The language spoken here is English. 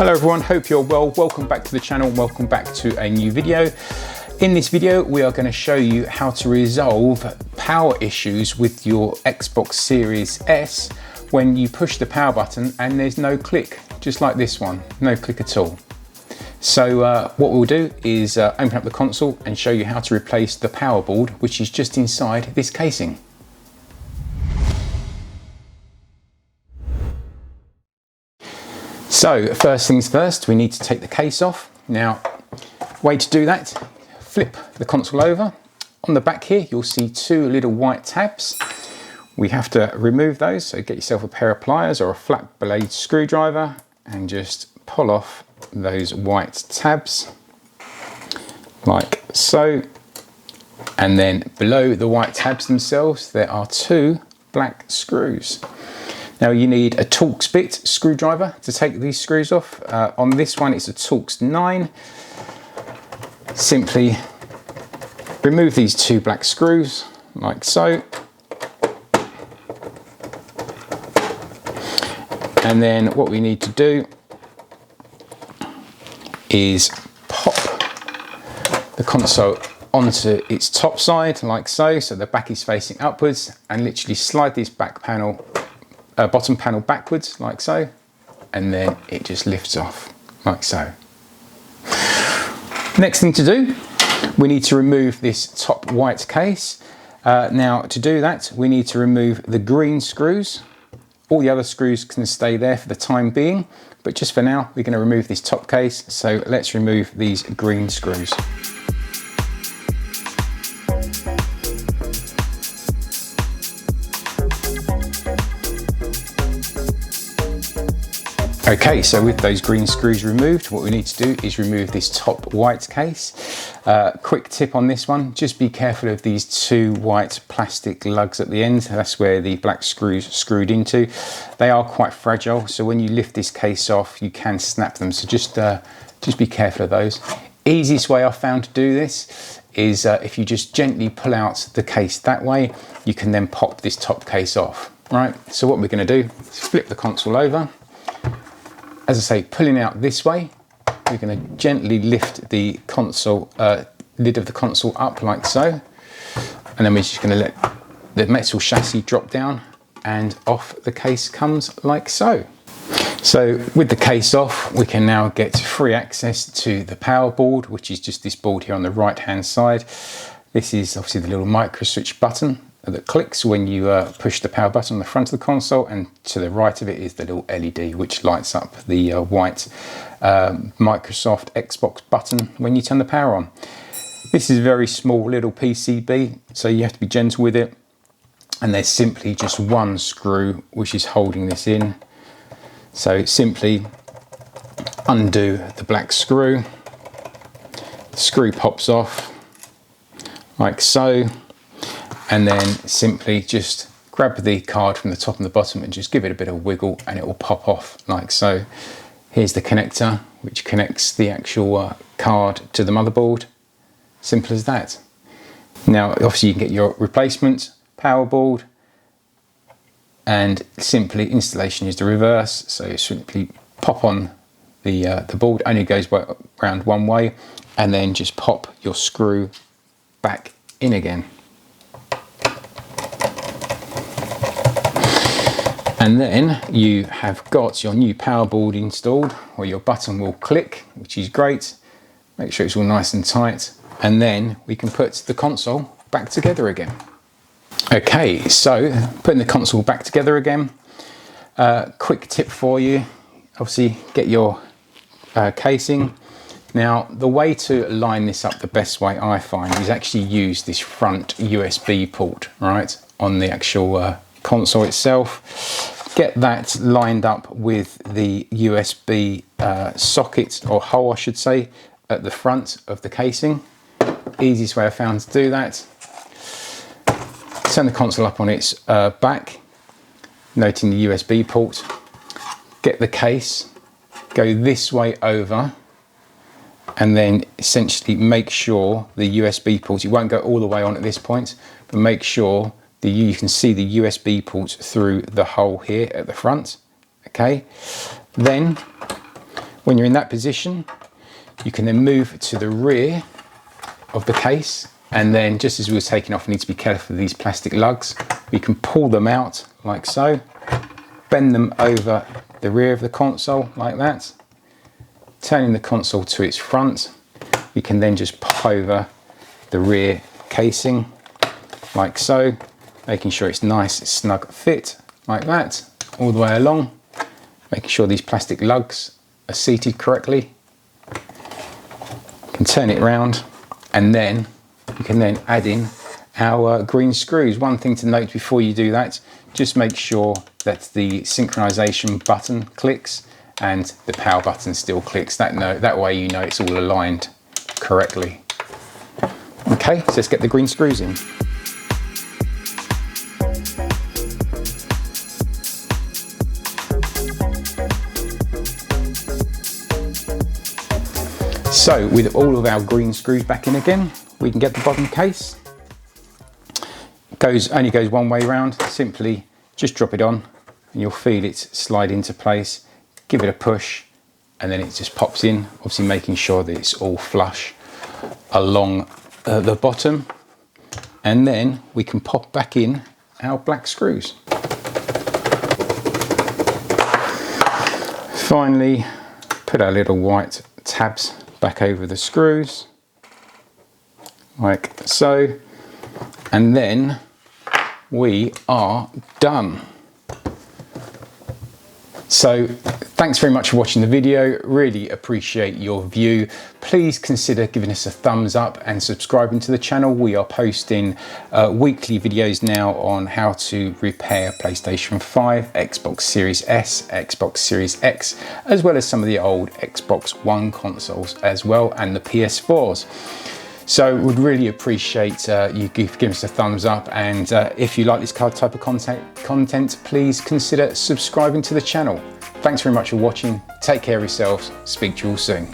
Hello everyone, hope you're well. Welcome back to the channel, welcome back to a new video. In this video, we are going to show you how to resolve power issues with your Xbox Series S when you push the power button and there's no click, just like this one, no click at all. So what we'll do is open up the console and show you how to replace the power board, which is just inside this casing. So first things first, we need to take the case off. Now, way to do that, flip the console over. On the back here, you'll see two little white tabs. We have to remove those, so get yourself a pair of pliers or a flat blade screwdriver and just pull off those white tabs, like so. And then below the white tabs themselves, there are two black screws. Now you need a Torx bit screwdriver to take these screws off. On this one it's a Torx 9. Simply remove these two black screws like so. And then what we need to do is pop the console onto its top side like so, so the back is facing upwards, and literally slide this back panel bottom panel backwards like so, and then it just lifts off like so. Next thing to do, we need to remove this top white case. Now to do that, we need to remove the green screws. All the other screws can stay there for the time being, but just for now we're going to remove this top case, so let's remove these green screws. Okay, so with those green screws removed, what we need to do is remove this top white case. Quick tip on this one, just be careful of these two white plastic lugs at the end. That's where the black screws screwed into. They are quite fragile, so when you lift this case off, you can snap them. So just be careful of those. Easiest way I've found to do this is if you just gently pull out the case that way, you can then pop this top case off. Right, so what we're going to do is flip the console over. As I say, pulling out this way, we're going to gently lift the console, lid of the console up like so, and then we're just going to let the metal chassis drop down, and off the case comes like so. So with the case off, we can now get free access to the power board, which is just this board here on the right hand side. This is obviously the little micro switch button that clicks when you push the power button on the front of the console, and to the right of it is the little LED which lights up the white Microsoft Xbox button when you turn the power on. This is a very small little PCB, so you have to be gentle with it, and there's simply just one screw which is holding this in. So simply undo the black screw, the screw pops off like so, and then simply just grab the card from the top and the bottom and just give it a bit of wiggle and it will pop off like so. Here's the connector which connects the actual card to the motherboard. Simple as that. Now obviously you can get your replacement power board, and simply installation is the reverse, so you simply pop on the board, only goes around one way, and then just pop your screw back in again. And then you have got your new power board installed, or your button will click, which is great. Make sure it's all nice and tight, and then we can put the console back together again. Okay, so putting the console back together again. Quick tip for you, obviously get your casing. Now the way to line this up the best way I find is actually use this front USB port, right, on the actual console itself. Get that lined up with the USB socket, or hole I should say, at the front of the casing. Easiest way I found to do that. Turn the console up on its back, noting the USB port. Get the case, go this way over, and then essentially make sure the USB port, it won't go all the way on at this point, but make sure you can see the USB ports through the hole here at the front. Okay, then When you're in that position, you can then move to the rear of the case, and then just as we were taking off, we need to be careful of these plastic lugs. We can pull them out like so, bend them over the rear of the console like that, turning the console to its front. We can then just pop over the rear casing like so, making sure it's nice, snug fit like that, all the way along, making sure these plastic lugs are seated correctly. You can turn it around, and then you can then add in our green screws. One thing to note before you do that, just make sure that the synchronization button clicks and the power button still clicks. That way you know it's all aligned correctly. Okay, so let's get the green screws in. So with all of our green screws back in again, we can get the bottom case. Only goes one way round. Simply just drop it on and you'll feel it slide into place. Give it a push and then it just pops in, obviously making sure that it's all flush along the bottom. And then we can pop back in our black screws. Finally, put our little white tabs back over the screws like so, and then we are done. So thanks very much for watching the video. Really appreciate your view. Please consider giving us a thumbs up and subscribing to the channel. We are posting weekly videos now on how to repair PlayStation 5, Xbox Series S, Xbox Series X, as well as some of the old Xbox One consoles as well, and the PS4s. So would really appreciate you giving us a thumbs up, and if you like this type of content, please consider subscribing to the channel. Thanks very much for watching. Take care of yourselves. Speak to you all soon.